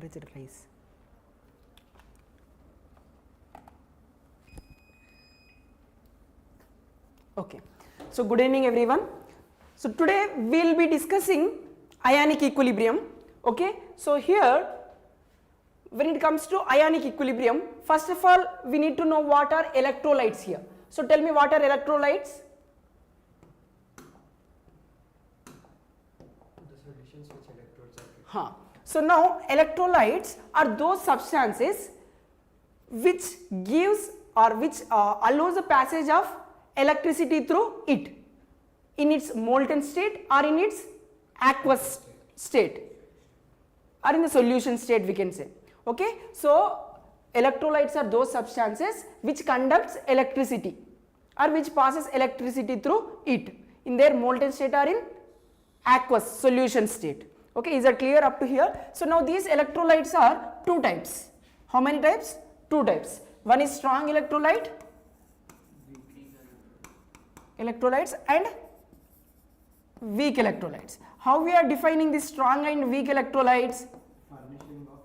temperature rise. Okay, so good evening everyone. So today we will be discussing ionic equilibrium. Okay, so here when it comes to ionic equilibrium, first of all we need to know what are electrolytes here. So tell me what are electrolytes? The solutions which electrodes are kept. So now electrolytes are those substances which gives or which allows the passage of electricity through it in its molten state or in its aqueous state or in the solution state we can say. Okay, so electrolytes are those substances which conducts electricity or which passes electricity through it in their molten state or in aqueous solution state. Okay, is that clear up to here? So now these electrolytes are two types. How many types? Two types. One is strong electrolytes and weak electrolytes. How we are defining these strong and weak electrolytes? Formation of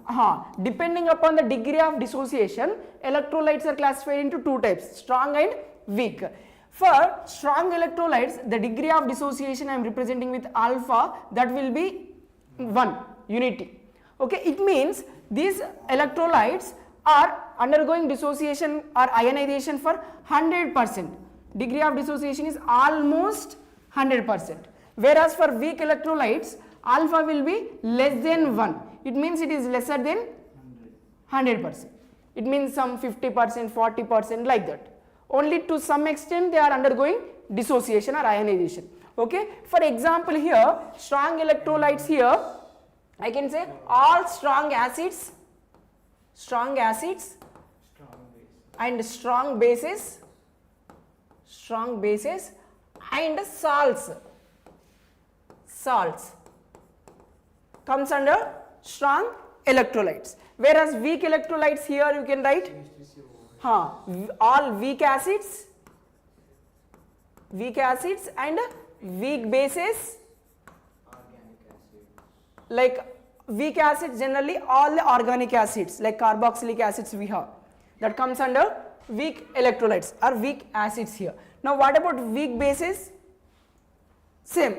ions. Depending upon the degree of dissociation, electrolytes are classified into two types, strong and weak. For strong electrolytes, the degree of dissociation I am representing with alpha, that will be 1, unity. Okay, it means these electrolytes are undergoing dissociation or ionization for 100%. Degree of dissociation is almost 100%. Whereas for weak electrolytes, alpha will be less than 1. It means it is lesser than 100%. It means some 50%, 40% like that. Only to some extent they are undergoing dissociation or ionization. Okay, for example here strong electrolytes here I can say all strong acids and strong bases and salts comes under strong electrolytes, whereas weak electrolytes here you can write all weak acids and weak bases, like weak acids generally all the organic acids like carboxylic acids we have, that comes under weak electrolytes or weak acids here. Now what about weak bases? Same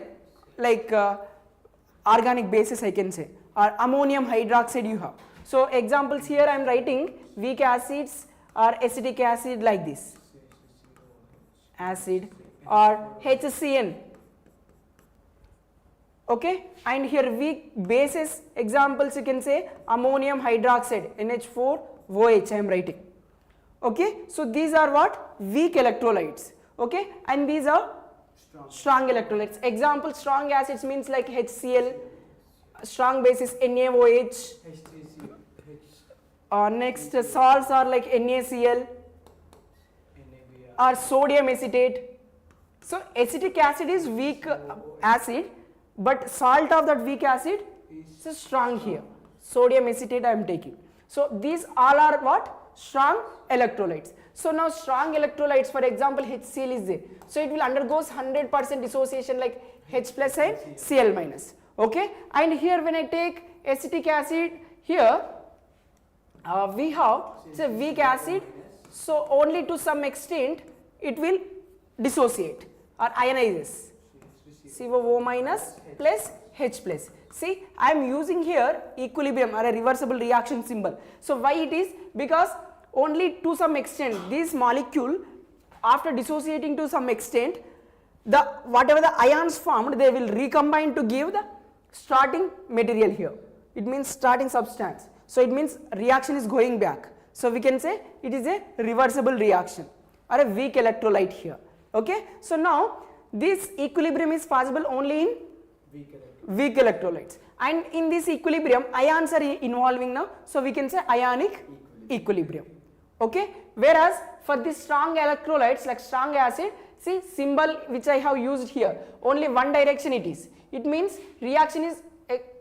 like organic bases I can say, or ammonium hydroxide you have. So examples here I am writing weak acids or acetic acid like this, acid or HCN. Okay, and here weak bases examples you can say ammonium hydroxide NH4OH I am writing. Okay, so these are what? Weak electrolytes. Okay, and these are strong electrolytes. Example strong acids means like HCl, strong bases NaOH. Next salts are like NaCl or sodium acetate. So acetic acid is weak acid, but salt of that weak acid is strong here. Sodium acetate I am taking. So these all are what? Strong electrolytes. So now strong electrolytes, for example HCl is there. So it will undergoes 100% dissociation like H plus and Cl minus. Okay, and here when I take acetic acid here we have it's a weak acid, so only to some extent it will dissociate or ionizes. CO minus plus H plus. See, I am using here equilibrium or a reversible reaction symbol. So why it is? Because only to some extent this molecule after dissociating to some extent, the whatever the ions formed they will recombine to give the starting material here. It means starting substance. So it means reaction is going back. So we can say it is a reversible reaction or a weak electrolyte here. Okay. So now this equilibrium is possible only in weak electrolytes, and in this equilibrium ions are involving now, so we can say ionic equilibrium. Okay, whereas for this strong electrolytes like strong acid, see symbol which I have used here, only one direction it is. It means reaction is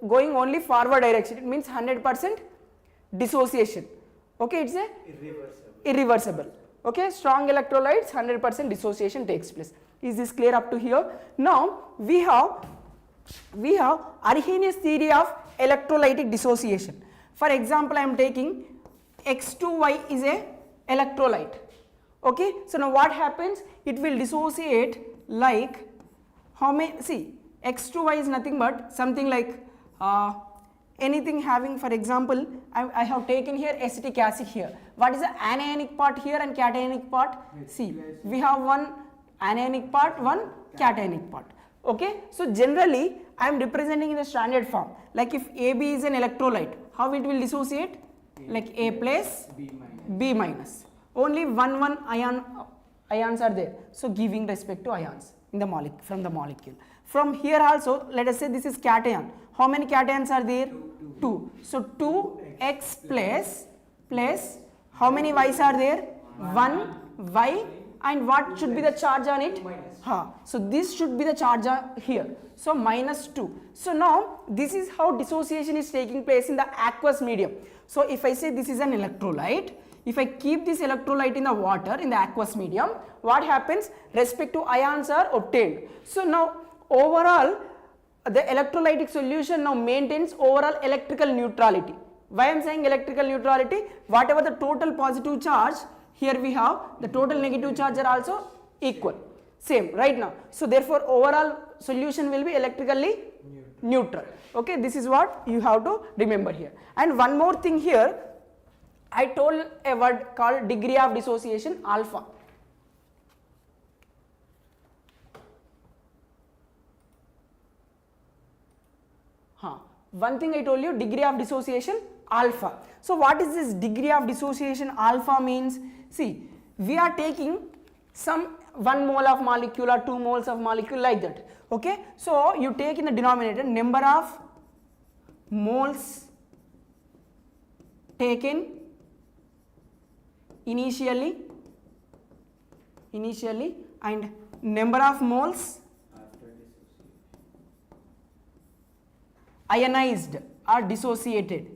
going only forward direction. It means 100% dissociation. Okay, it's a irreversible. Okay, strong electrolytes 100% dissociation takes place. Is this clear up to here? Now we have Arrhenius theory of electrolytic dissociation. For example, I am taking X2Y is a electrolyte. Okay, so now what happens? It will dissociate like how many? See, X2Y is nothing but something like anything having, for example, I have taken here acetic acid here. What is the anionic part here and cationic part? See, we have one anionic part, one cationic part. Okay, so generally I am representing in the standard form. Like if AB is an electrolyte, how it will dissociate? Like A plus B minus. Only one ions are there. So giving respect to ions in the molecule, from the molecule. From here also, let us say this is cation. How many cations are there? 2. So 2x plus how many y's are there? 1 y, and what should be the charge on it? So this should be the charge here. So minus 2. So now this is how dissociation is taking place in the aqueous medium. So if I say this is an electrolyte, if I keep this electrolyte in the water in the aqueous medium, what happens? Respective ions are obtained. So now overall the electrolytic solution now maintains overall electrical neutrality. Why I am saying electrical neutrality? Whatever the total positive charge, here we have the total negative charge are also equal, same right now. So therefore overall solution will be electrically neutral. Okay, this is what you have to remember here. And one more thing here, I told a word called degree of dissociation, alpha. One thing I told you, degree of dissociation, alpha. So what is this degree of dissociation alpha means? See, we are taking some 1 mole of molecule or 2 moles of molecule like that. Okay, so you take in the denominator number of moles taken initially and number of moles ionized or dissociated.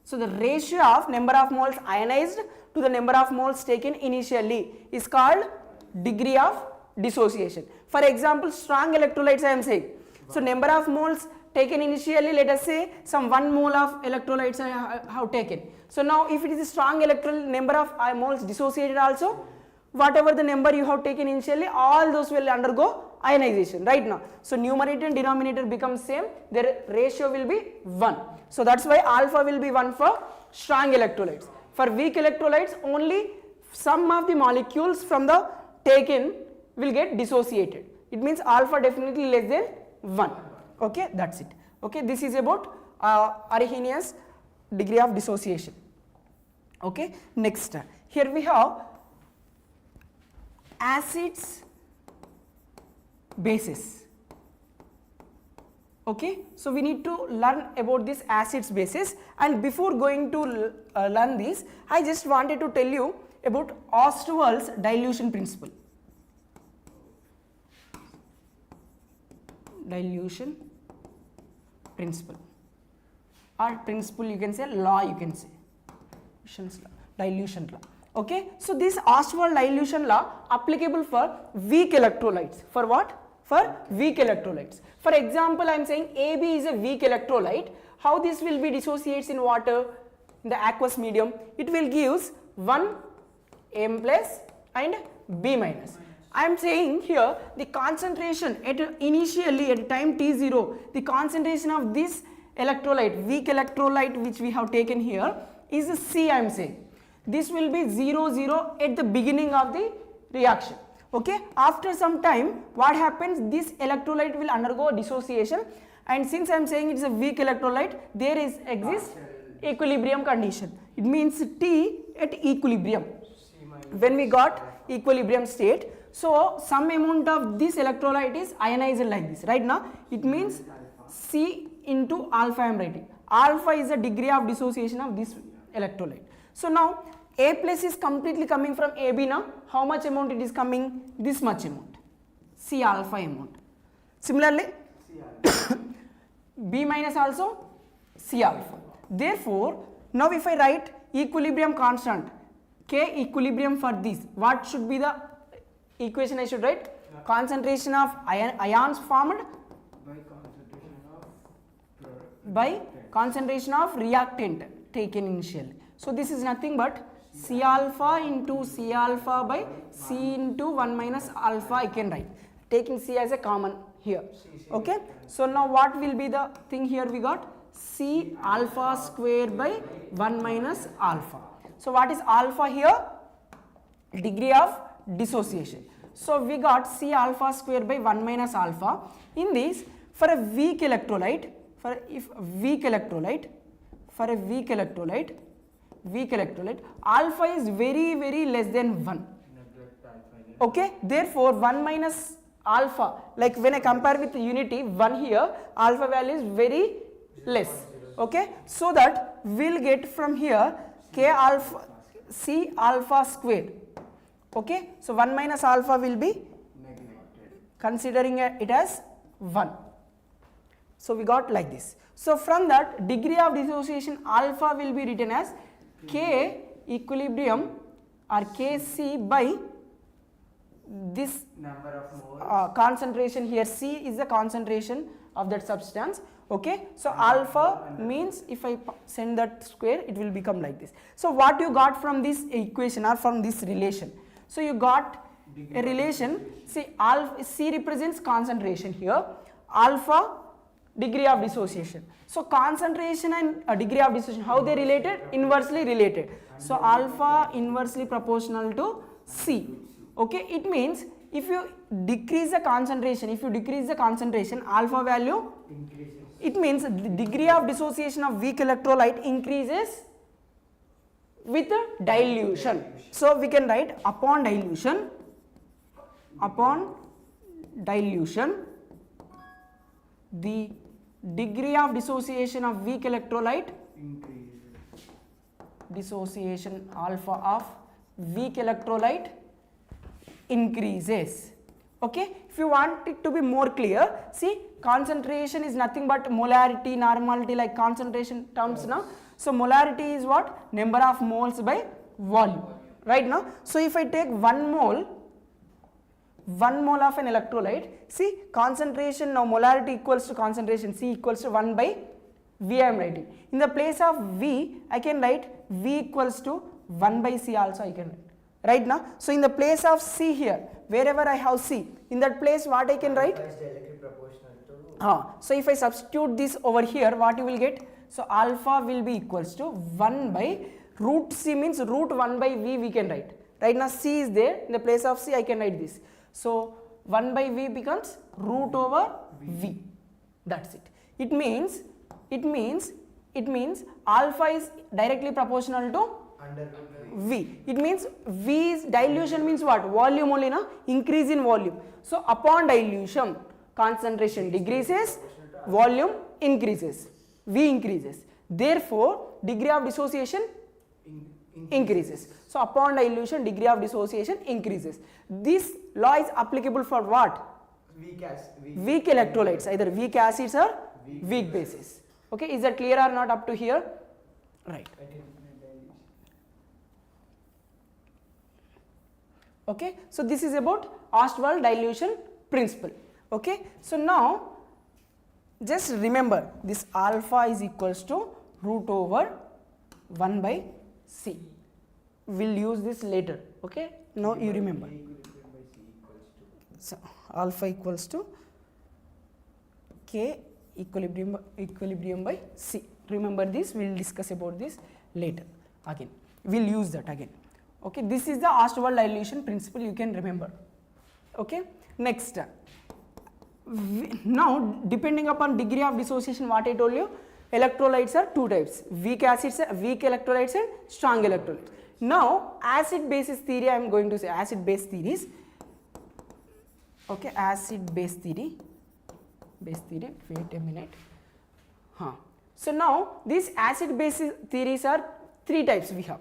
So the ratio of number of moles ionized to the number of moles taken initially is called degree of dissociation. For example, strong electrolytes I am saying. So number of moles taken initially, let us say some 1 mole of electrolytes I have taken. So now if it is a strong electrolyte, number of moles dissociated also, whatever the number you have taken initially, all those will undergo ionization right now. So numerator and denominator becomes same, their ratio will be 1. So that's why alpha will be 1 for strong electrolytes. For weak electrolytes, only some of the molecules from the taken will get dissociated. It means alpha definitely less than 1. Okay, that's it. Okay, this is about Arrhenius degree of dissociation. Okay, next here we have acids, bases. Okay, so we need to learn about this acids, bases, and before going to learn this, I just wanted to tell you about Ostwald's dilution principle. Dilution principle, or principle you can say, law you can say, dilution law. Okay, so this Ostwald dilution law applicable for weak electrolytes. For what? For weak electrolytes. For example, I am saying AB is a weak electrolyte. How this will be dissociates in water, in the aqueous medium? It will gives 1 M plus and B minus. I am saying here the concentration at initially at time T0, the concentration of this electrolyte, weak electrolyte which we have taken here is C, I am saying. This will be 0, 0 at the beginning of the reaction. Okay, after some time what happens, this electrolyte will undergo dissociation, and since I am saying it is a weak electrolyte, there exists equilibrium condition. It means T at equilibrium. When we got equilibrium state, so some amount of this electrolyte is ionized like this. Right now it means C into alpha I am writing. Alpha is the degree of dissociation of this electrolyte. So now A plus is completely coming from AB now. How much amount it is coming? This much amount. C alpha amount. Similarly, B minus also C alpha. Therefore, now if I write equilibrium constant, K equilibrium for this, what should be the equation I should write? Concentration of ions formed by concentration of by concentration of reactant taken initially. So this is nothing but C alpha into C alpha by C into 1 minus alpha I can write, taking C as a common here. Okay. So now what will be the thing here? We got C alpha square by 1 minus alpha. So what is alpha here? Degree of dissociation. So we got C alpha square by 1 minus alpha. In this, for a weak electrolyte, for a weak electrolyte, alpha is very less than 1. Okay, therefore 1 minus alpha, like when I compare with unity, 1 here, alpha value is very less. Okay, so that we'll get from here K alpha C alpha square. Okay, so 1 minus alpha will be considering it as 1. So we got like this. So from that, degree of dissociation alpha will be written as K equilibrium or Kc by this number of moles. concentration here. C is the concentration of that substance. Okay, so alpha means if I send that square, it will become like this. So what you got from this equation or from this relation? So you got a relation. See, alpha, C represents concentration here, alpha degree of dissociation. So concentration and degree of dissociation, how they related? Inversely related. So alpha inversely proportional to C. Okay, it means if you decrease the concentration, alpha value Increases. It means the degree of dissociation of weak electrolyte increases with dilution. So we can write upon dilution, the degree of dissociation of weak electrolyte, dissociation alpha of weak electrolyte increases. Okay, if you want it to be more clear, see, concentration is nothing but molarity, normality, like concentration terms now. So molarity is what? Number of moles by volume, right now. So if I take 1 mole of an electrolyte, see, concentration now, molarity equals to concentration, C equals to 1 by V I am writing. In the place of V, I can write V equals to 1 by C also I can write. Right now, so in the place of C here, wherever I have C, in that place what I can write? Alpha is directly proportional to. So if I substitute this over here, what you will get? So alpha will be equals to 1 by root C means root 1 by V we can write. Right now C is there, in the place of C I can write this. So 1 by V becomes root over V. That's it. It means alpha is directly proportional to Under root V. It means V is dilution means what? Volume only, na? Increase in volume. So upon dilution, concentration decreases, volume increases, V increases. Therefore, degree of dissociation increases. So upon dilution, degree of dissociation increases. This law is applicable for what? Weak electrolytes, either weak acids or weak bases. Okay, is that clear or not up to here? Right. Okay, so this is about Ostwald dilution principle. Okay, so now just remember this alpha is equals to root over 1 by C. We'll use this later. Okay, now you remember. So alpha equals to K equilibrium by C. Remember this, we will discuss about this later again. We will use that again. Okay, this is the Ostwald dilution principle, you can remember. Okay, next. Now, depending upon degree of dissociation, what I told you, electrolytes are two types, weak electrolytes and strong electrolytes. Now, acid basis theory I am going to say, acid base theories. Okay, acid base theory, wait a minute. So now, these acid base theories are three types we have.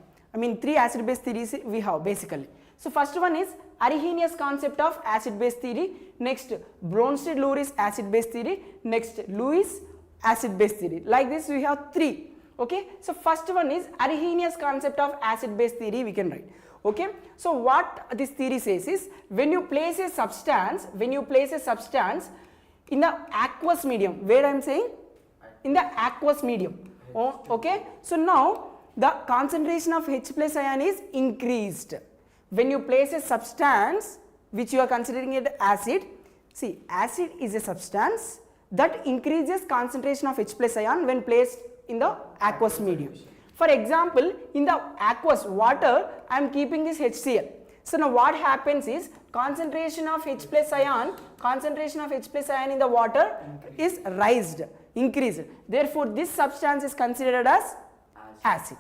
Three acid base theories we have basically. So first one is Arrhenius concept of acid base theory, next Bronsted-Lewis acid base theory, next Lewis acid base theory. Like this we have three. Okay, so first one is Arrhenius concept of acid base theory we can write. Okay, so what this theory says is when you place a substance in the aqueous medium, where I am saying in the aqueous medium. Oh, okay, so now the concentration of H plus ion is increased. When you place a substance which you are considering it acid, see, acid is a substance that increases concentration of H plus ion when placed in the aqueous medium. For example, in the aqueous water, I am keeping this HCl. So now what happens is concentration of H plus ion in the water is increased. Therefore, this substance is considered as acid.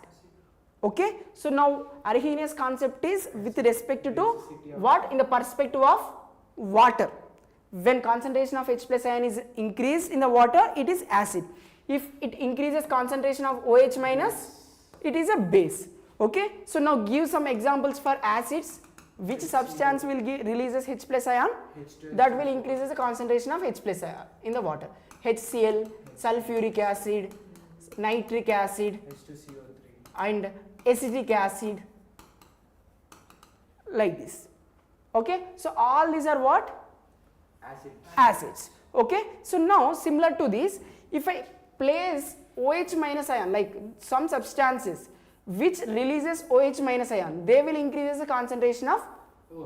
Okay, so now Arrhenius concept is with respect to what? In the perspective of water. When concentration of H plus ion is increased in the water, it is acid. If it increases concentration of OH minus, it is a base. Okay, so now give some examples for acids. Which substance will releases H plus ion? That will increases the concentration of H plus ion in the water. HCl, sulfuric acid, nitric acid, H2CO3 and acetic acid, like this. Okay, so all these are what? Acids. Okay, so now similar to this, if I place OH minus ion, like some substances which releases OH minus ion, they will increase the concentration of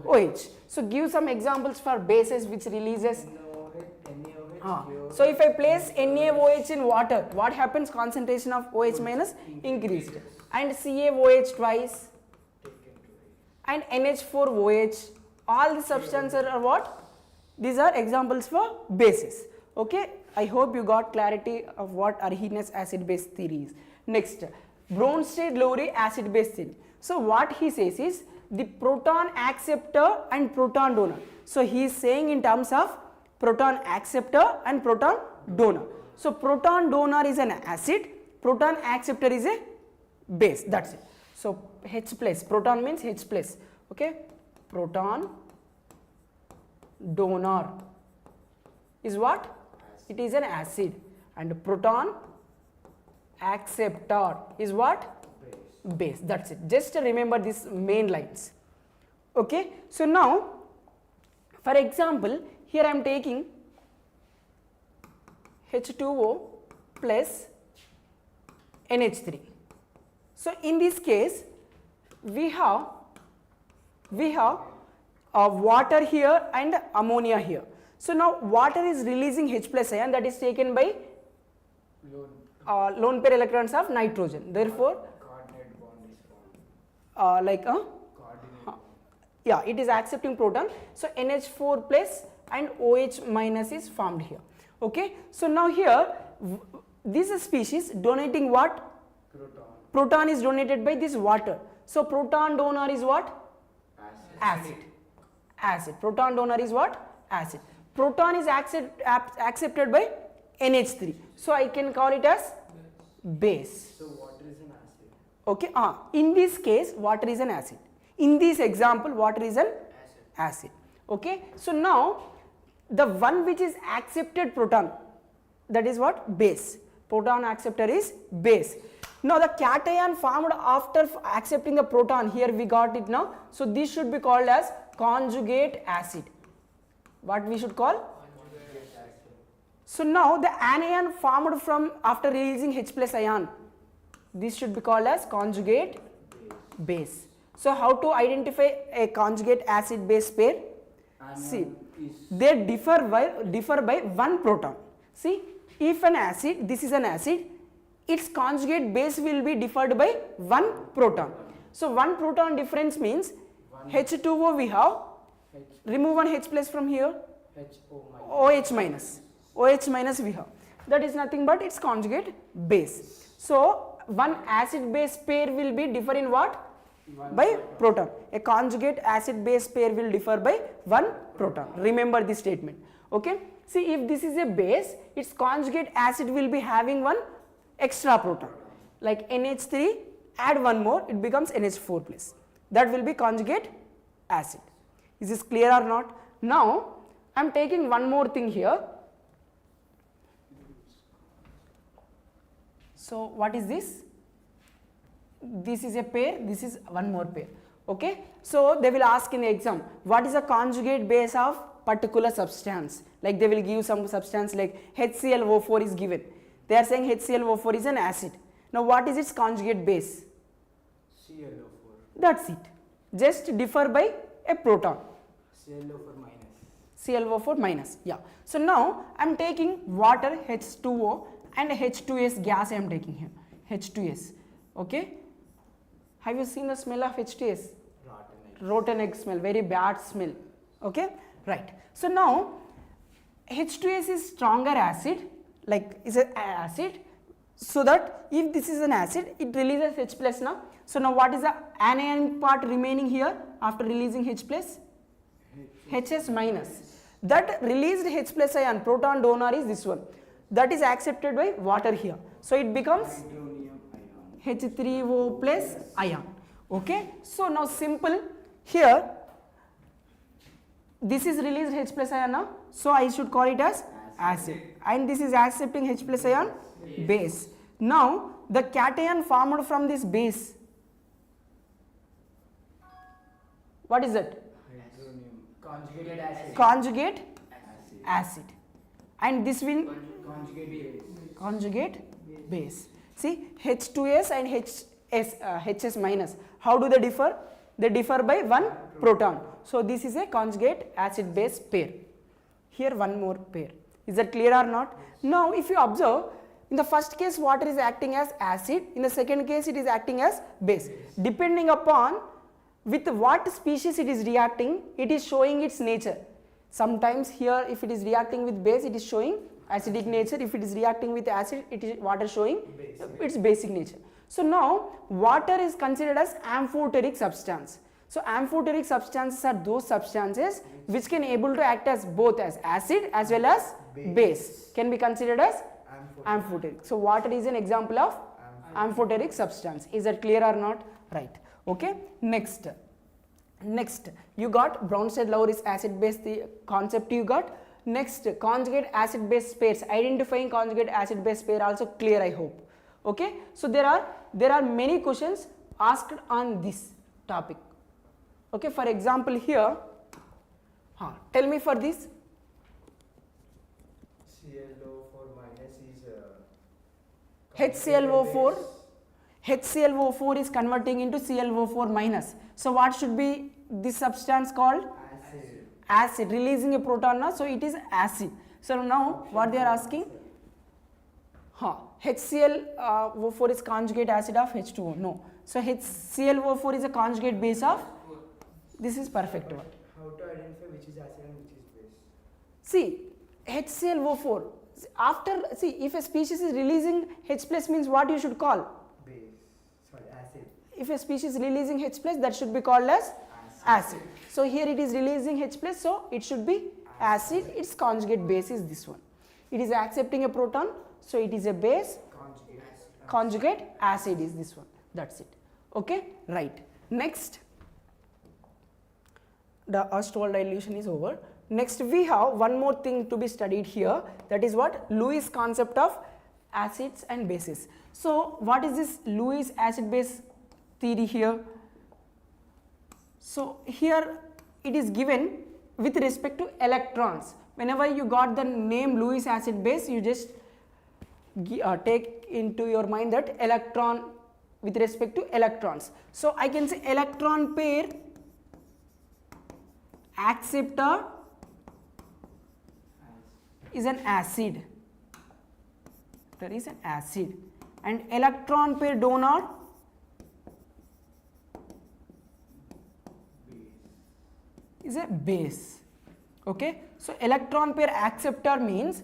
OH. So give some examples for bases which releases. So if I place NaOH in water, what happens? Concentration of OH minus increased, and CaOH twice, and NH4OH. All the substances are what? These are examples for bases. Okay, I hope you got clarity of what Arrhenius acid base theory is. Next, Bronsted-Lowry acid base theory. So what he says is the proton acceptor and proton donor. So he is saying in terms of proton acceptor and proton donor. So proton donor is an acid, proton acceptor is a base, that's it. So H plus, proton means H plus, okay, proton donor is what? It is an acid, and proton acceptor is what? Base, that's it. Just remember these main lines. Okay, so now for example, here I am taking H2O plus NH3. So in this case we have water here and ammonia here. So now water is releasing H plus ion, that is taken by lone pair electrons of nitrogen. Therefore, coordinate bond is formed. Yeah, it is accepting proton. So NH4 plus and OH minus is formed here. Okay, so now here this species donating what? Proton is donated by this water. So proton donor is what? Acid. Proton donor is what? Acid. Proton is accepted by NH3. So I can call it as base. So water is an acid. Okay, in this case water is an acid. In this example water is an acid. Okay, so now the one which is accepted proton, that is what? Base. Proton acceptor is base. Now the cation formed after accepting the proton, here we got it now. So this should be called as conjugate acid. What we should call? So now the anion formed from after releasing H plus ion, this should be called as conjugate base. So how to identify a conjugate acid base pair? See, they differ by one proton. See, if an acid, this is an acid, its conjugate base will be differed by one proton. So one proton difference means H2O we have, remove one H plus from here, OH minus we have, that is nothing but its conjugate base. So one acid base pair will be differ in what? By proton. A conjugate acid base pair will differ by one proton. Remember this statement. Okay, see, if this is a base, its conjugate acid will be having one extra proton, like NH3, add one more, it becomes NH4 plus. That will be conjugate acid. Is this clear or not? Now I am taking one more thing here. So what is this? This is a pair, this is one more pair. Okay, so they will ask in the exam, what is the conjugate base of particular substance? Like they will give some substance like HClO4 is given. They are saying HClO4 is an acid. Now what is its conjugate base? ClO4. That's it. Just differ by a proton. ClO4 minus. ClO4 minus, yeah. So now I am taking water H2O and H2S gas I am taking here, H2S, okay. Have you seen the smell of H2S? Rotten egg. Rotten egg smell, very bad smell, okay, right. So now H2S is stronger acid, like is an acid, so that if this is an acid, it releases H plus now. So now what is the anionic part remaining here after releasing H plus? HS minus. That released H plus ion, proton donor is this one. That is accepted by water here. So it becomes Hydronium ion. H3O plus ion. Okay. So now simple here, this is released H plus ion now. So I should call it as acid. And this is accepting H plus ion base. Now the cation formed from this base, what is that? Hydronium. Conjugated acid. Conjugate acid. And this will Conjugate base. conjugate base. See H2S and HS minus. How do they differ? They differ by one proton. So this is a conjugate acid base pair. Here one more pair. Is that clear or not? Now if you observe, in the first case water is acting as acid, in the second case it is acting as base. Depending upon with what species it is reacting, it is showing its nature. Sometimes here if it is reacting with base, it is showing acidic nature. If it is reacting with acid, it is water showing its basic nature. So now water is considered as amphoteric substance. So amphoteric substances are those substances which can able to act as both as acid as well as base. Can be considered as amphoteric. So water is an example of amphoteric substance. Is that clear or not? Right. Okay. Next you got Bronsted-Lowry's acid base, the concept you got. Next, conjugate acid base pairs, identifying conjugate acid base pair also clear, I hope. Okay. So there are many questions asked on this topic. Okay. For example here, tell me for this. ClO4 minus is HClO4 is converting into ClO4 minus. So what should be this substance called? acid. Acid, releasing a proton now, so it is acid. So now what they are asking? HClO4 is conjugate acid of H2O. No. So HClO4 is a conjugate base of, this is perfect one. How to identify which is acid and which is base? See, HClO4, after, see, if a species is releasing H plus means what you should call? Base. Sorry, acid. If a species is releasing H plus, that should be called as acid. So here it is releasing H plus, so it should be acid. Its conjugate base is this one. It is accepting a proton, so it is a base. Conjugate acid is this one. That's it. Okay, right. Next, the Ostwald dilution is over. Next we have one more thing to be studied here, that is what? Lewis concept of acids and bases. So what is this Lewis acid base theory here? So here it is given with respect to electrons. Whenever you got the name Lewis acid base, you just take into your mind that electron with respect to electrons. So I can say electron pair acceptor is an acid. There is an acid. And electron pair donor is a base. Okay. So electron pair acceptor means,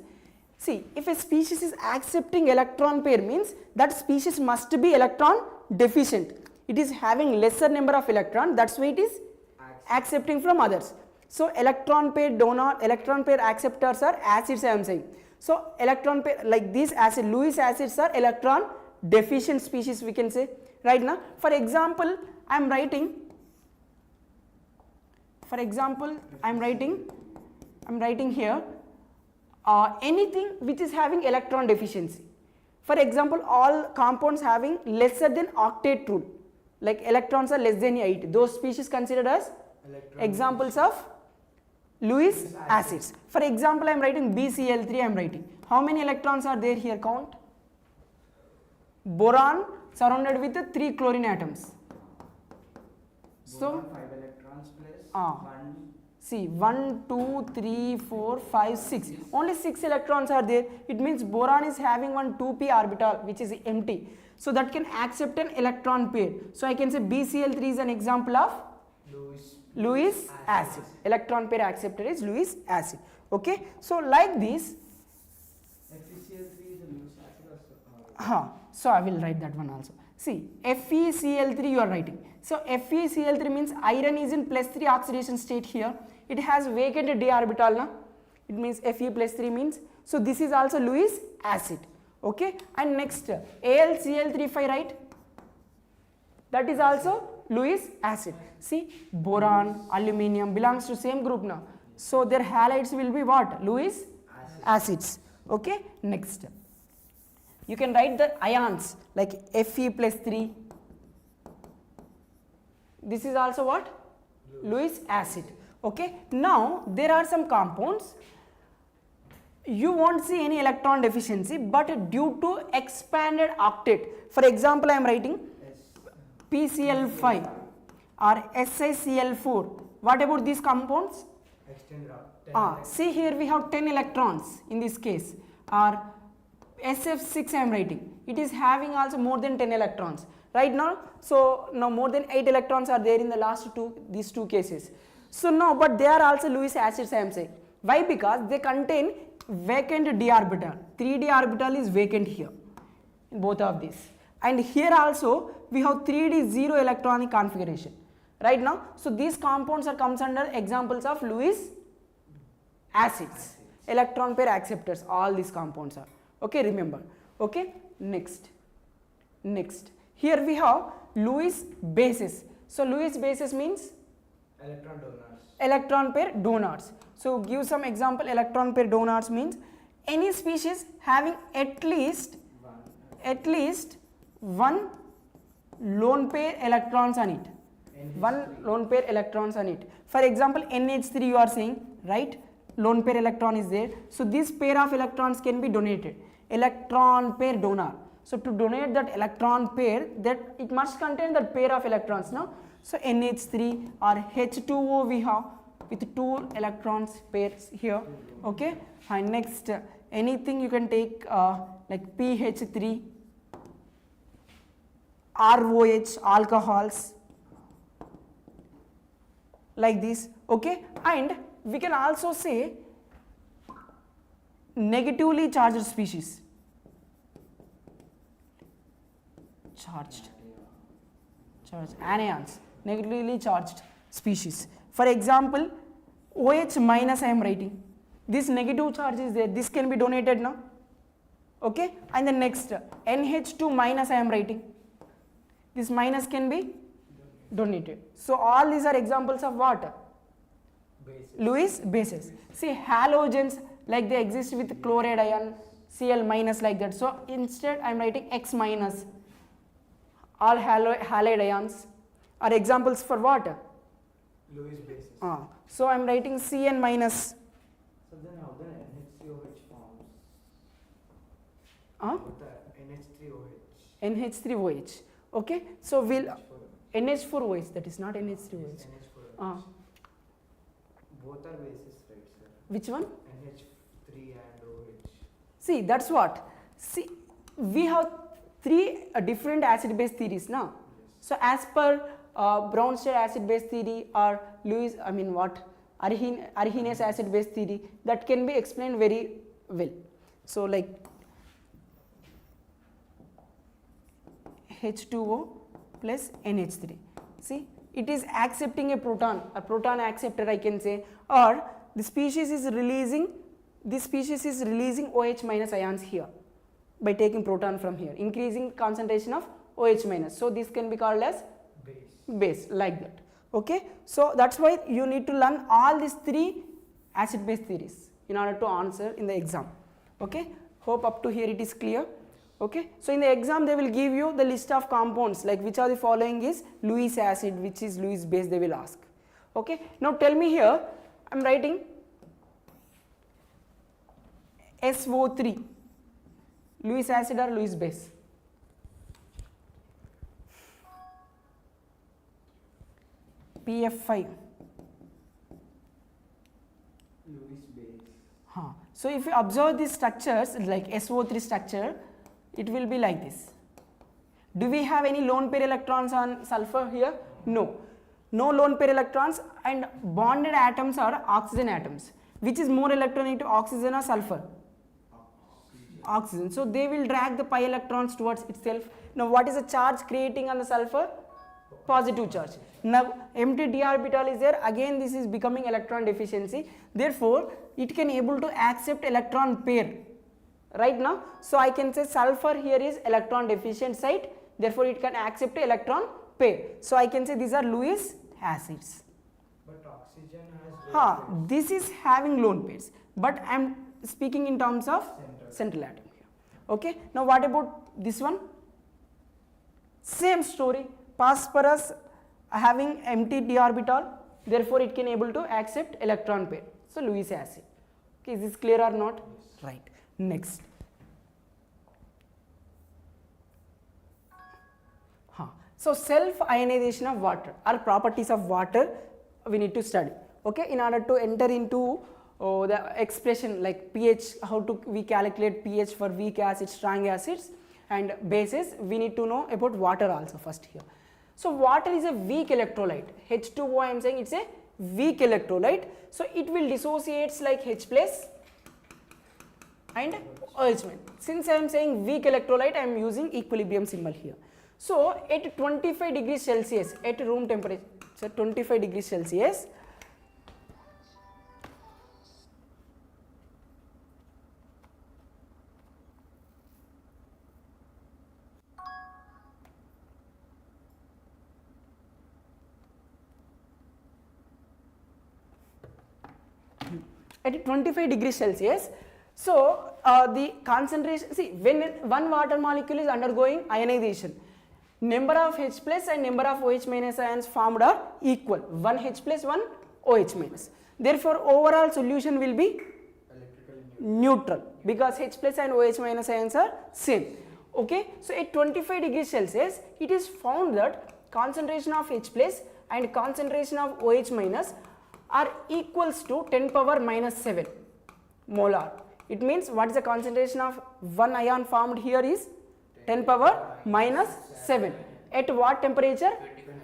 see, if a species is accepting electron pair means that species must be electron deficient. It is having lesser number of electron, that's why it is accepting from others. So electron pair donor, electron pair acceptors are acids, I am saying. So electron pair, like these acid, Lewis acids are electron deficient species, we can say. Right now, for example, I am writing here anything which is having electron deficiency. For example, all compounds having lesser than octet rule, like electrons are less than 8, those species considered as examples of Lewis acids. For example, I am writing BCl3, I am writing. How many electrons are there here? Count. boron surrounded with 3 chlorine atoms. So Boron 5 electrons plus Ah. 1. see 1, 2, 3, 4, 5, 6. Only 6 electrons are there. It means boron is having one 2p orbital which is empty. So that can accept an electron pair. So I can say BCl3 is an example of Lewis acid. Electron pair acceptor is Lewis acid. Okay. So like this. FeCl3 is a Lewis acid So I will write that one also. See FeCl3 you are writing. So FeCl3 means iron is in +3 oxidation state here. It has vacant d orbital. Na? It means Fe +3 means. So this is also Lewis acid. Okay. And next AlCl3 if I write. That is also Lewis acid. See boron, aluminium belongs to same group now. So their halides will be what? Lewis acids. Okay. Next. You can write the ions like Fe +3. This is also what? Lewis acid. Okay. Now there are some compounds. You won't see any electron deficiency, but due to expanded octet. For example, I am writing PCl5 or SiCl4. What about these compounds? Extended octet. See here we have 10 electrons in this case. Or SF6 I am writing. It is having also more than 10 electrons. Right now, so now more than 8 electrons are there in the last these two cases. So now, but they are also Lewis acids I am saying. Why? Because they contain vacant d orbital. 3d orbital is vacant here in both of these. And here also we have 3d 0 electronic configuration. Right now, so these compounds are comes under examples of Lewis acids. Electron pair acceptors, all these compounds are. Okay, remember. Okay, next. Here we have Lewis bases. So Lewis bases means Electron donors. electron pair donors. So give some example. Electron pair donors means any species having at least one lone pair electrons on it. One lone pair electrons on it. For example, NH3 you are saying, right? Lone pair electron is there. So this pair of electrons can be donated. Electron pair donor. So to donate that electron pair, that it must contain that pair of electrons, no? So NH3 or H2O we have with 2 electrons pairs here. Okay. And next anything you can take like PH3, ROH, alcohols, like this. Okay. And we can also say negatively charged species. Charged anions, negatively charged species. For example, OH minus I am writing. This negative charge is there. This can be donated now. Okay. And the next NH2 minus I am writing. This minus can be donated. So all these are examples of what? Lewis bases. See halogens like they exist with chloride ion, Cl minus like that. So instead I am writing X minus. All halide ions are examples for what? Lewis bases. So I am writing Cn minus. So then how the NH3OH forms? The NH3OH. Okay. So we'll NH4OH, that is not NH3OH. NH4OH. Both are bases, right, sir? Which one? NH3 and OH. See, that's what. See, we have 3 different acid base theories now. So as per Brownstein acid base theory or Lewis, I mean what? Arrhenius acid base theory, that can be explained very well. So like H2O plus NH3. See, it is accepting a proton acceptor I can say, or the species is releasing OH minus ions here by taking proton from here, increasing concentration of OH minus. So this can be called as base like that. Okay. So that's why you need to learn all these 3 acid base theories in order to answer in the exam. Okay. Hope up to here it is clear. Okay. So in the exam they will give you the list of compounds like which are the following is Lewis acid, which is Lewis base, they will ask. Okay. Now tell me here, I am writing SO3, Lewis acid or Lewis base? PF5. Lewis base. So if you observe these structures like SO3 structure, it will be like this. Do we have any lone pair electrons on sulfur here? No. No lone pair electrons, and bonded atoms are oxygen atoms. Which is more electronegative, oxygen or sulfur? Oxygen. So they will drag the pi electrons towards itself. Now what is the charge creating on the sulfur? Positive charge. Now empty d orbital is there, again this is becoming electron deficiency, therefore it can able to accept electron pair right now. So I can say sulfur here is electron deficient site, therefore it can accept electron pair. So I can say these are Lewis acids. But oxygen has This is having lone pairs, but I am speaking in terms of central atom here. Okay, now what about this one? Same story, phosphorus having empty d orbital, therefore it can able to accept electron pair. So Lewis acid. Okay, is this clear or not? Yes. Right. Next. So self ionization of water or properties of water we need to study. Okay, in order to enter into the expression like pH, how to we calculate pH for weak acids, strong acids and bases, we need to know about water also first here. So water is a weak electrolyte. H2O I am saying it's a weak electrolyte. So it will dissociates like H plus and OH minus. Since I am saying weak electrolyte, I am using equilibrium symbol here. So at 25 degrees Celsius, at room temperature, 25 degrees Celsius, at 25 degrees Celsius, so the concentration, see when one water molecule is undergoing ionization, number of H plus and number of OH minus ions formed are equal, one H plus, one OH minus. Therefore overall solution will be neutral because H plus and OH minus ions are same. Okay, so at 25 degrees Celsius, it is found that concentration of H plus and concentration of OH minus are equals to 10 power minus 7 molar. It means what is the concentration of one ion formed here is 10 power minus 7. At what temperature?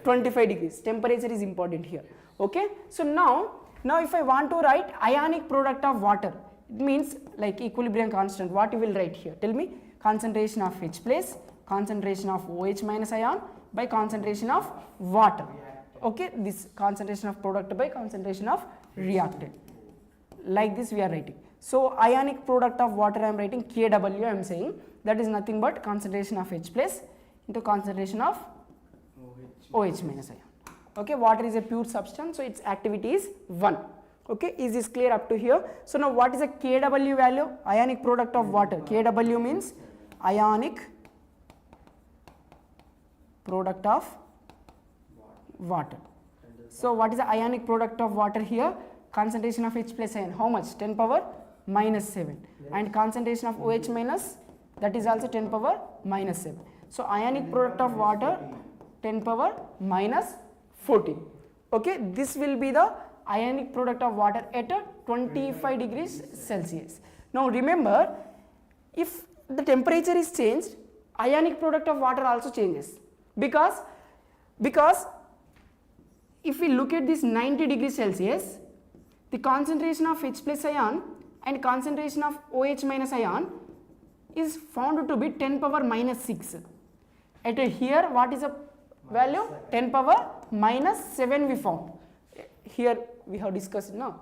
25 degrees. Temperature is important here. Okay. So now if I want to write ionic product of water, it means like equilibrium constant. What you will write here? Tell me. Concentration of H plus, concentration of OH minus ion by concentration of water. Okay, this concentration of product by concentration of reactant. Like this we are writing. So ionic product of water I am writing KW, I am saying that is nothing but concentration of H plus into concentration of OH minus ion. Okay, water is a pure substance, so its activity is 1. Okay, is this clear up to here? So now what is a KW value? Ionic product of water. KW means ionic product of water. So what is the ionic product of water here? Concentration of H plus ion, how much? 10 power minus 7, and concentration of OH minus, that is also 10 power minus 7. So ionic product of water 10 power minus 14. Okay, this will be the ionic product of water at 25 degrees Celsius. Now remember, if the temperature is changed, ionic product of water also changes, because if we look at this 90 degrees Celsius, the concentration of H plus ion and concentration of OH minus ion is found to be 10 power minus 6. At here what is the value? 10 power minus 7 we found. Here we have discussed now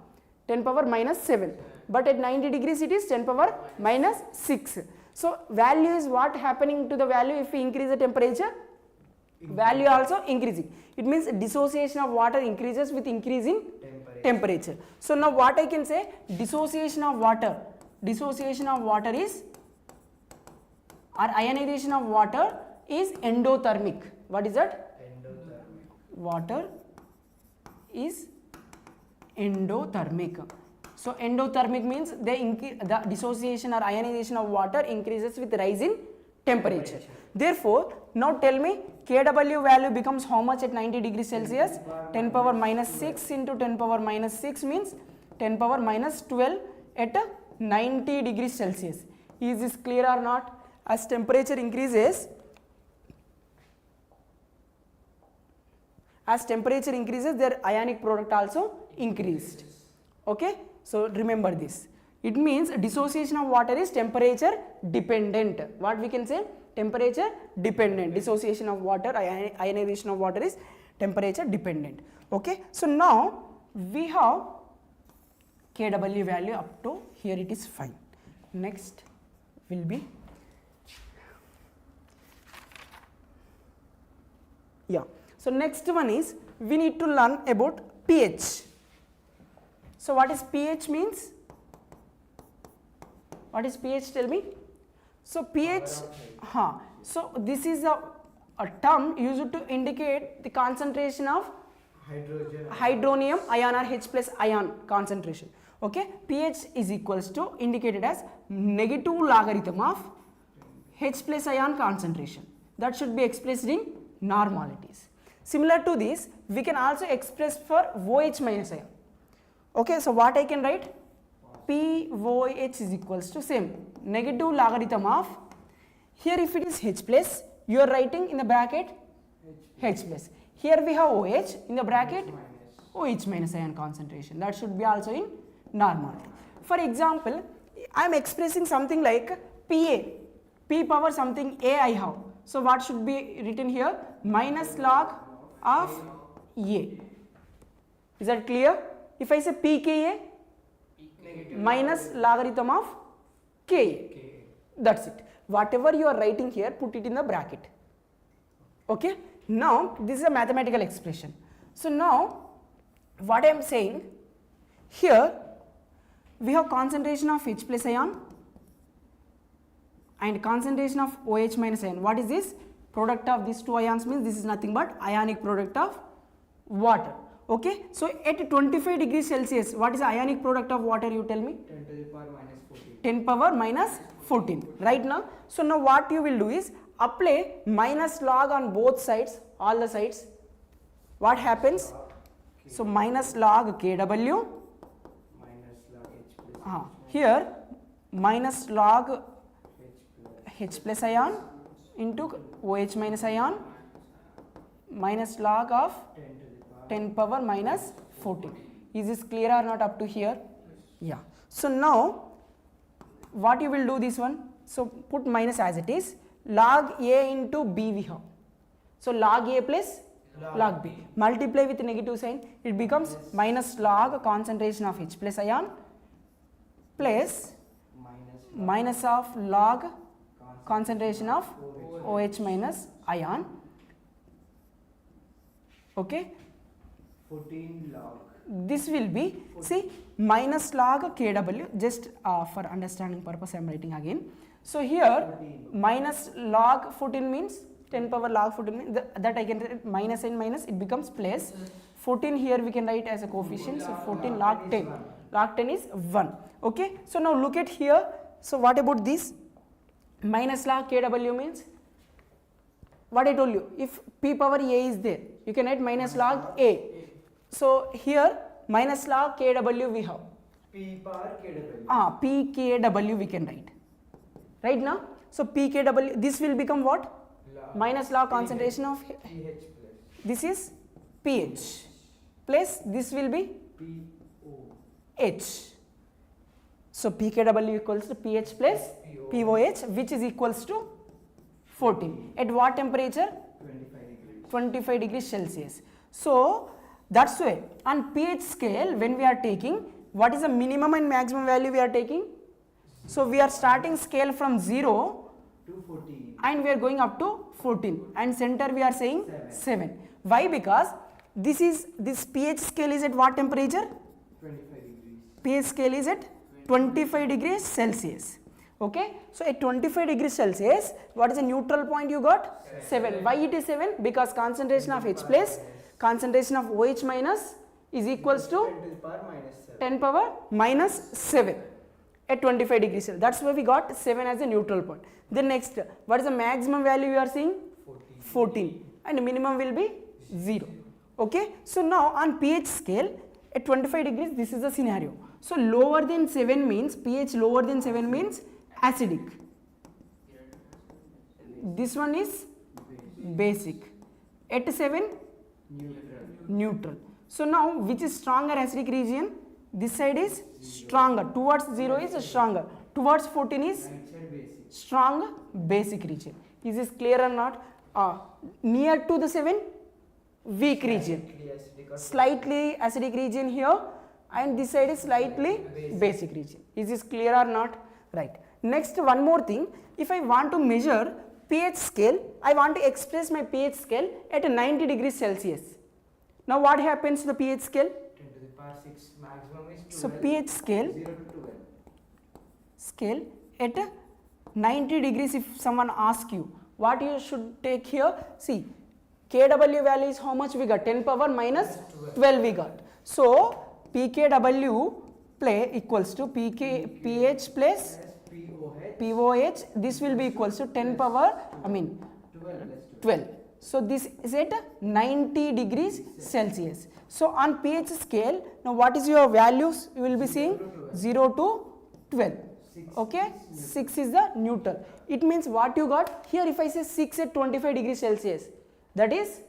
10 power minus 7, but at 90 degrees it is 10 power minus 6. So value is what happening to the value if we increase the temperature? Value also increasing. It means dissociation of water increases with increasing temperature. So now what I can say, dissociation of water is, or ionization of water is endothermic. What is that? Endothermic. Water is endothermic. So endothermic means the dissociation or ionization of water increases with rise in temperature. Therefore now tell me, Kw value becomes how much at 90 degrees Celsius? 10 power minus 6 into 10 power minus 6 means 10 power minus 12 at 90 degrees Celsius. Is this clear or not? As temperature increases, their ionic product also increased. Okay, so remember this. It means dissociation of water is temperature dependent. What we can say? Temperature dependent. Dissociation of water, ionization of water is temperature dependent. Okay, so now we have Kw value up to here, it is fine. Next will be, yeah. So next one is we need to learn about pH. So what is pH means? What is pH? Tell me. So pH, so this is a term used to indicate the concentration of hydronium ion or H plus ion concentration. Okay, pH is equals to indicated as negative logarithm of H plus ion concentration. That should be expressed in normalities. Similar to this, we can also express for OH minus ion. Okay, so what I can write? POH is equals to same negative logarithm of, here if it is H plus, you are writing in the bracket H plus. Here we have OH in the bracket OH minus ion concentration. That should be also in normality. For example, I am expressing something like PA, P power something A I have. So what should be written here? Minus log of A. Is that clear? If I say pKa, minus logarithm of Ka. That's it. Whatever you are writing here, put it in the bracket. Okay. Now this is a mathematical expression. So now what I am saying here, we have concentration of H plus ion and concentration of OH minus ion. What is this? Product of these two ions means this is nothing but ionic product of water. Okay, so at 25 degrees Celsius, what is the ionic product of water, you tell me? 10 to the power minus 14. 10 power minus 14, right now. So now what you will do is apply minus log on both sides, all the sides. What happens? So minus log Kw, Minus log H plus here minus log H plus ion into OH minus ion minus log of 10 power minus 14. Is this clear or not up to here? Yeah. So now what you will do this one? So put minus as it is. Log A into B we have. So log A plus log B. Multiply with negative sign. It becomes minus log concentration of H plus ion plus minus of log concentration of OH minus ion. Okay. 14 log. This will be, see, minus log Kw, just for understanding purpose I am writing again. So here 14. Minus log 14 means 10 power log 14 means that I can write minus and minus, it becomes plus. 14 here we can write as a coefficient, so 14 log 10. Log 10 is 1. Okay, so now look at here. So what about this? Minus log Kw means, what I told you, if P power A is there, you can write minus log A. So here minus log Kw we have. P power Kw. Pkw we can write. Right now? So Pkw, this will become what? Minus log concentration of, pH plus. this is pH plus this will be PO. H. So Pkw equals to pH plus POH, which is equals to 14. At what temperature? 25 degrees. 25 degrees Celsius. So that's why on pH scale when we are taking, what is the minimum and maximum value we are taking? So we are starting scale from 0 to 14. and we are going up to 14 and center we are saying 7. Why? Because this pH scale is at what temperature? 25 degrees. pH scale is at 25 degrees Celsius. Okay, so at 25 degrees Celsius, what is the neutral point you got? 7. Why it is 7? Because concentration of H plus, concentration of OH minus is equals to 10 to the power minus 7. 10 power minus 7 at 25 degrees Celsius. That's why we got 7 as a neutral point. Then next, what is the maximum value you are seeing? 14. and minimum will be 0. Okay, so now on pH scale at 25 degrees, this is the scenario. So lower than 7 means, pH lower than 7 means acidic. This one is basic. At 7, neutral. So now which is stronger acidic region? This side is stronger. Towards 0 is stronger. Towards 14 is strong basic region. Is this clear or not? Near to the 7, weak region. Slightly acidic region here, and this side is slightly basic region. Is this clear or not? Right. Next, one more thing. If I want to measure pH scale, I want to express my pH scale at 90 degrees Celsius. Now what happens to the pH scale? 10 to the power 6, maximum is 12. So pH scale, 0 to 12. scale at 90 degrees. If someone asks you, what you should take here? See, Kw value is how much we got? 10 power minus 12 we got. So pKw play equals to pH plus POH. This will be equals to 10 power 12. So this is at 90 degrees Celsius. So on pH scale, now what is your values? You will be seeing 0 to 12. Okay, 6 is the neutral. It means what you got here. If I say 6 at 25 degrees Celsius, that is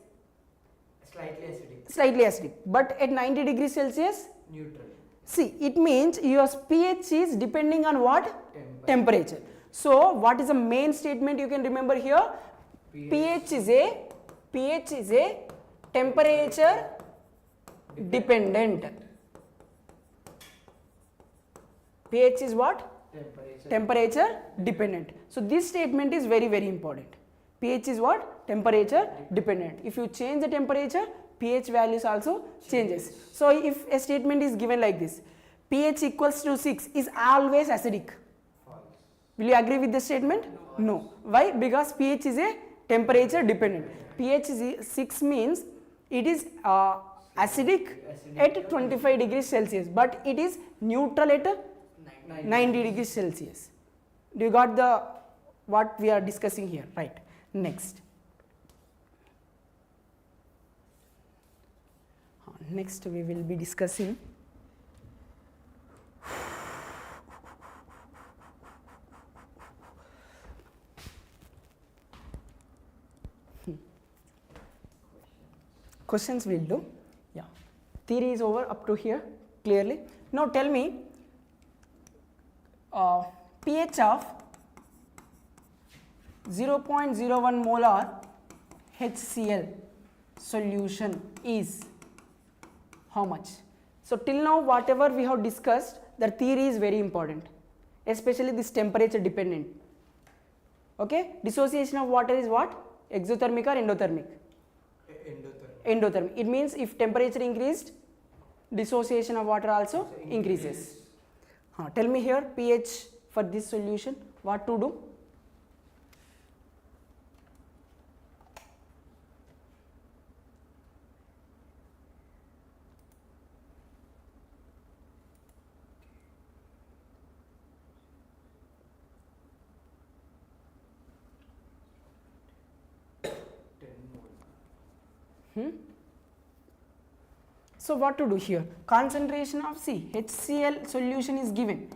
slightly acidic, but at 90 degrees Celsius, neutral. See, it means your pH is depending on what? Temperature. So what is the main statement you can remember here? pH is a temperature dependent. pH is what? Temperature dependent. So this statement is very, very important. pH is what? Temperature dependent. If you change the temperature, pH values also changes. So if a statement is given like this, pH equals to 6 is always acidic. False. Will you agree with the statement? No. Why? Because pH is a temperature dependent. pH is 6 means it is acidic at 25 degrees Celsius, but it is neutral at 90 degrees Celsius. Do you got the what we are discussing here? Right. Next. Next we will be discussing questions we'll do. Yeah. Theory is over up to here clearly. Now tell me pH of 0.01 molar HCl solution is how much? So till now whatever we have discussed, the theory is very important, especially this temperature dependent. Okay, dissociation of water is what? Exothermic or endothermic? Endothermic. It means if temperature increased, dissociation of water also increases. Tell me here pH for this solution, what to do? So what to do here? Concentration of HCl solution is given.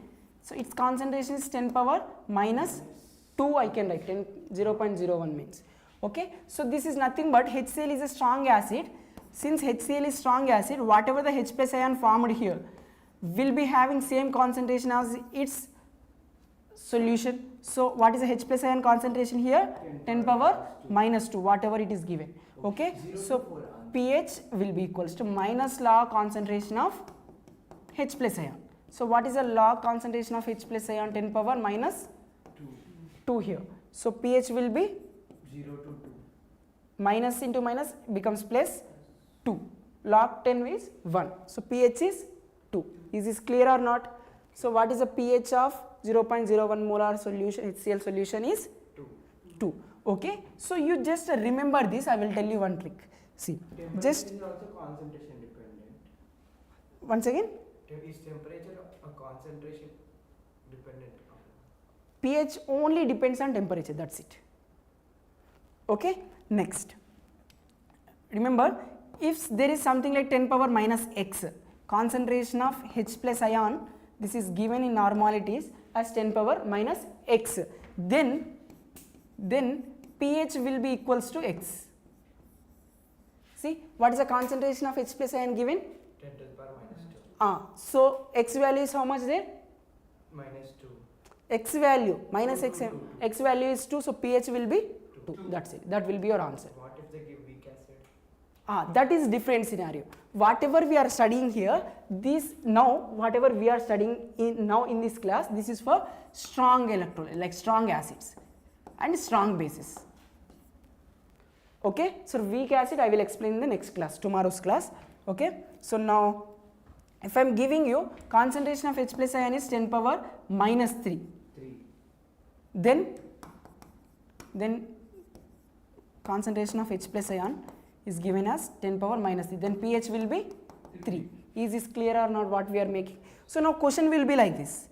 So its concentration is 10 power minus 2, I can write 0.01 means. Okay. So this is nothing but HCl is a strong acid. Since HCl is strong acid, whatever the H plus ion formed here will be having same concentration as its solution. So what is the H plus ion concentration here? 10 power minus 2, whatever it is given. Okay. So pH will be equals to minus log concentration of H plus ion. So what is the log concentration of H plus ion? 10 power minus 2 here. So pH will be 0 to 2. Minus into minus becomes plus 2. Log 10 is 1. So pH is 2. Is this clear or not? So what is the pH of 0.01 molar solution, HCl solution is 2. Okay. So you just remember this. I will tell you one trick. See, just is also concentration dependent. Once again, Is temperature a concentration dependent? pH only depends on temperature, that's it. Okay. Next, remember, if there is something like 10 power minus x, concentration of H plus ion, this is given in normalities as 10 power minus x, then pH will be equals to x. See, what is the concentration of H plus ion given? 10 to the power minus 2. So x value is how much there? Minus 2. X value minus Two, x, two, two. x value is 2, so pH will be 2. That's it. That will be your answer. What if they give weak acid? That is different scenario. Whatever we are studying here, whatever we are studying in this class, this is for strong electrolytes, like strong acids and strong bases. Okay, so weak acid I will explain in the next class, tomorrow's class. Okay, so now if I am giving you concentration of H plus ion is 10 power minus 3, then concentration of H plus ion is given as 10 power minus 3, then pH will be 3. Is this clear or not what we are making? So now question will be like this.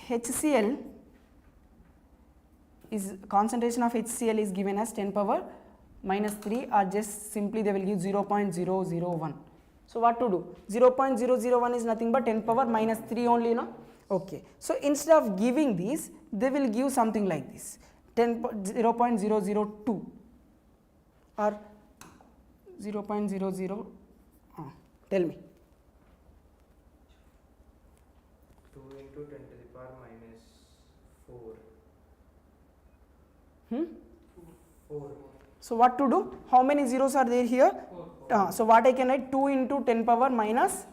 HCl is, concentration of HCl is given as 10 power minus 3, or just simply they will give 0.001. So what to do? 0.001 is nothing but 10 power minus 3 only, no? Okay. So instead of giving these, they will give something like this, 0.002 or 0.00, tell me. 2 into 10 to the power minus 4. 4. So what to do? How many zeros are there here? 4. So what I can write? 2 into 10 power minus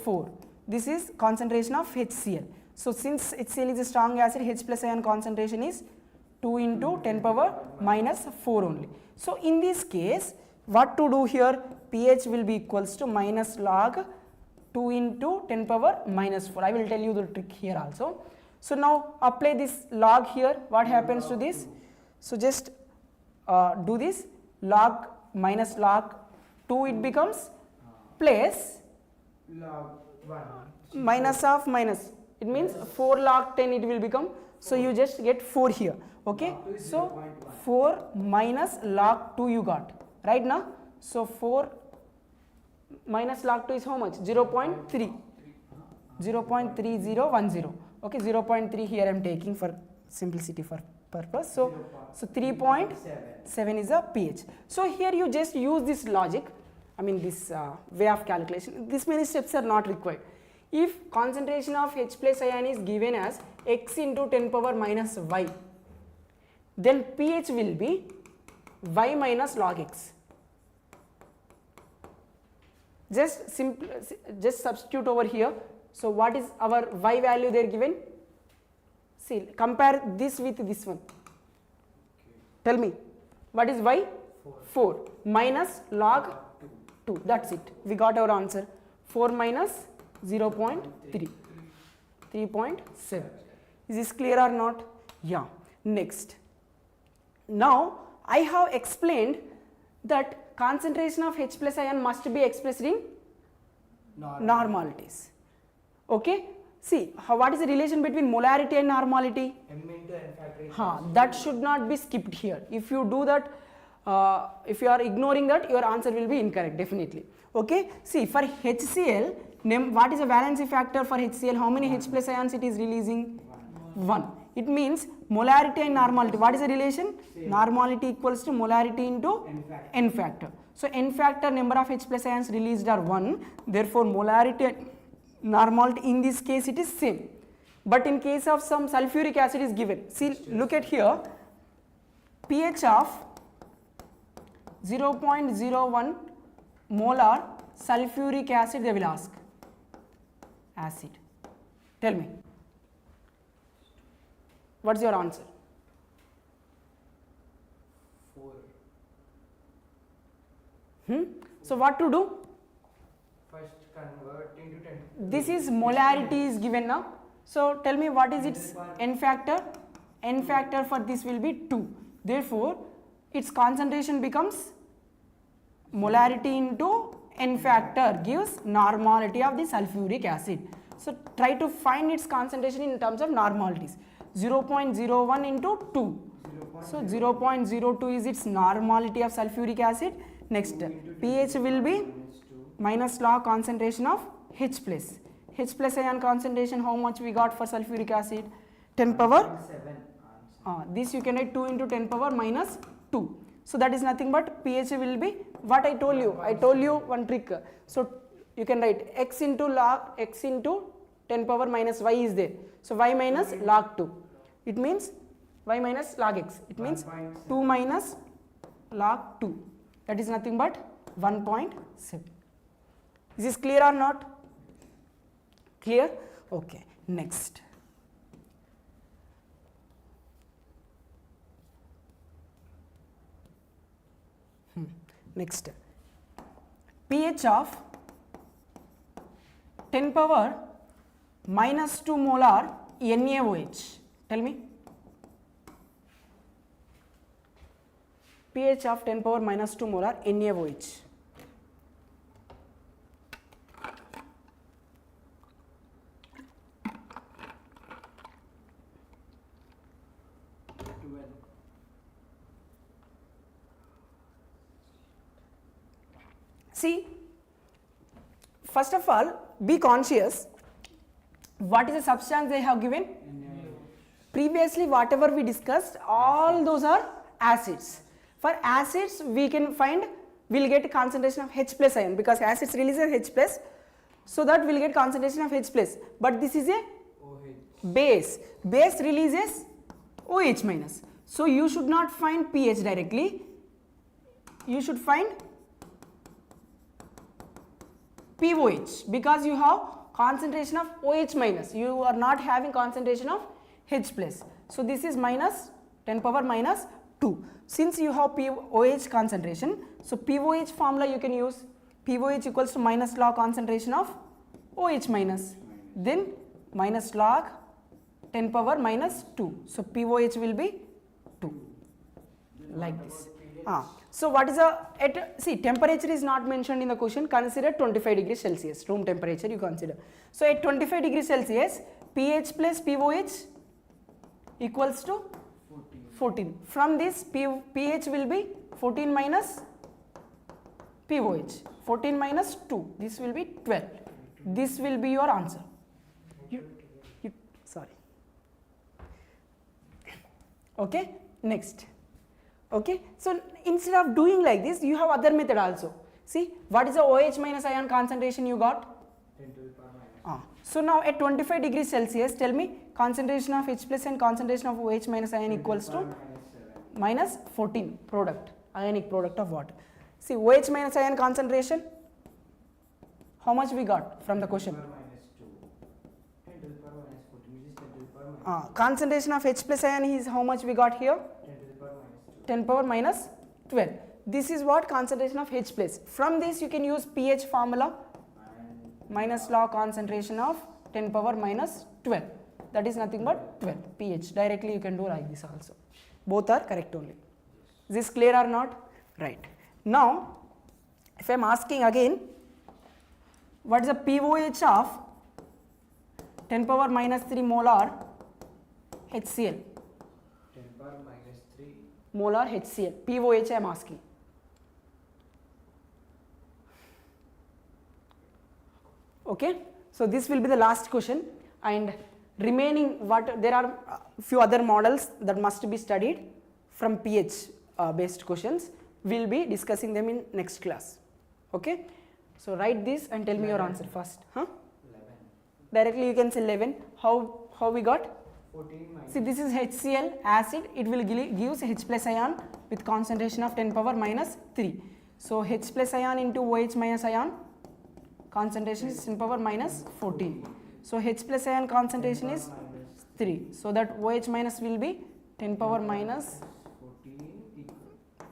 4. This is concentration of HCl. So since HCl is a strong acid, H plus ion concentration is 2 into 10 power minus 4 only. So in this case, what to do here? pH will be equals to minus log 2 into 10 power minus 4. I will tell you the trick here also. So now apply this log here. What happens to this? So just do this log minus log 2, it becomes plus Log 1. minus of minus, it means 4 log 10 it will become. So you just get 4 here. Okay, so 4 minus log 2 you got right now. So 4 minus log 2 is how much? 0.3, 0.3010. Okay, 0.3 here I am taking for simplicity for purpose. So 3.7 is a pH. So here you just use this logic, I mean this way of calculation. This many steps are not required. If concentration of H plus ion is given as x into 10 power minus y, then pH will be y minus log x. Just substitute over here. So what is our y value there given? See, compare this with this one. Tell me, what is y? 4 minus log 2. That's it. We got our answer. 4 minus 0.3, 3.7. Is this clear or not? Yeah. Next. Now I have explained that concentration of H plus ion must be expressed in normalities. Okay. See, what is the relation between molarity and normality? M into n factor. That should not be skipped here. If you do that, if you are ignoring that, your answer will be incorrect definitely. Okay. See, for HCl, what is the valency factor for HCl? How many H plus ions it is releasing? 1. It means molarity and normality. What is the relation? Normality equals to molarity into n factor. So n factor number of H plus ions released are 1. Therefore, molarity and normality in this case it is same. But in case of some sulfuric acid is given. See, look at here. pH of 0.01 molar sulfuric acid they will ask. Acid. Tell me. What's your answer? 4. So what to do? First convert into 10. This is molarity is given now. So tell me what is its n factor? N factor for this will be 2. Therefore, its concentration becomes molarity into n factor gives normality of the sulfuric acid. So try to find its concentration in terms of normalities. 0.01 into 2. So 0.02 is its normality of sulfuric acid. Next, pH will be minus log concentration of H plus. H plus ion concentration, how much we got for sulfuric acid? 10 power. 7. This you can write 2 into 10 power minus 2. So that is nothing but pH will be what I told you. I told you one trick. So you can write x into 10 power minus y is there. So y minus log 2. It means y minus log x. It means 2 minus log 2. That is nothing but 1.7. Is this clear or not? Clear? Okay. Next. Next, pH of 10 power minus 2 molar NaOH. Tell me. pH of 10 power minus 2 molar NaOH. See, first of all, be conscious what is the substance they have given. Previously, whatever we discussed, all those are acids. For acids, we can find, we'll get concentration of H plus ion because acids releases H plus, so that we'll get concentration of H plus. But this is a base. Base releases OH minus. So you should not find pH directly. You should find POH because you have concentration of OH minus. You are not having concentration of H plus. So this is minus 10 power minus 2. Since you have POH concentration, so POH formula you can use. POH equals to minus log concentration of OH minus. Then minus log 10 power minus 2. So POH will be 2. Like this. So what is see, temperature is not mentioned in the question. Consider 25 degrees Celsius, room temperature you consider. So at 25 degrees Celsius, pH plus POH equals to 14. From this, pH will be 14 minus POH. 14 minus 2. This will be 12. This will be your answer. Sorry. Okay. Next. Okay. So instead of doing like this, you have other method also. See, what is the OH minus ion concentration you got? 10 to the power minus. So now at 25 degrees Celsius, tell me concentration of H plus and concentration of OH minus ion equals to minus 14 product, ionic product of water. See, OH minus ion concentration, how much we got from the question? Concentration of H plus ion is how much we got here? 10 power minus 12. This is what concentration of H plus. From this you can use pH formula, minus log concentration of 10 power minus 12. That is nothing but 12 pH. Directly you can do like this also. Both are correct only. Is this clear or not? Right. Now, if I am asking again, what is the POH of 10 power minus 3 molar HCl? 10 power minus 3. Molar HCl. POH I am asking. Okay. So this will be the last question, and remaining there are few other models that must be studied from pH based questions. We will be discussing them in next class. Okay. So write this and tell me your answer first. 11. Directly you can say 11. How we got? 14 minus. See, this is HCl acid. It will gives H plus ion with concentration of 10 power minus 3. So H plus ion into OH minus ion concentration is 10 power minus 14. So H plus ion concentration is 3. So that OH minus will be 10 power minus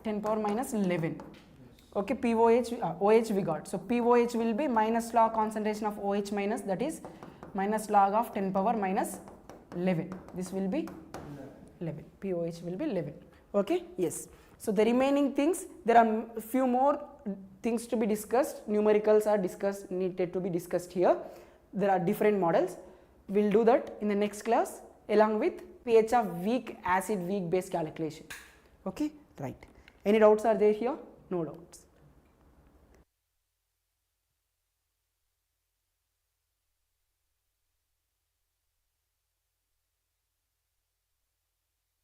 10 power minus 11. Okay, POH, OH we got. So POH will be minus log concentration of OH minus, that is minus log of 10 power minus 11. This will be 11. POH will be 11. Okay, yes. So the remaining things, there are few more things to be discussed. Numericals are discussed, needed to be discussed here. There are different models. We'll do that in the next class along with pH of weak acid, weak base calculation. Okay, right. Any doubts are there here? No doubts.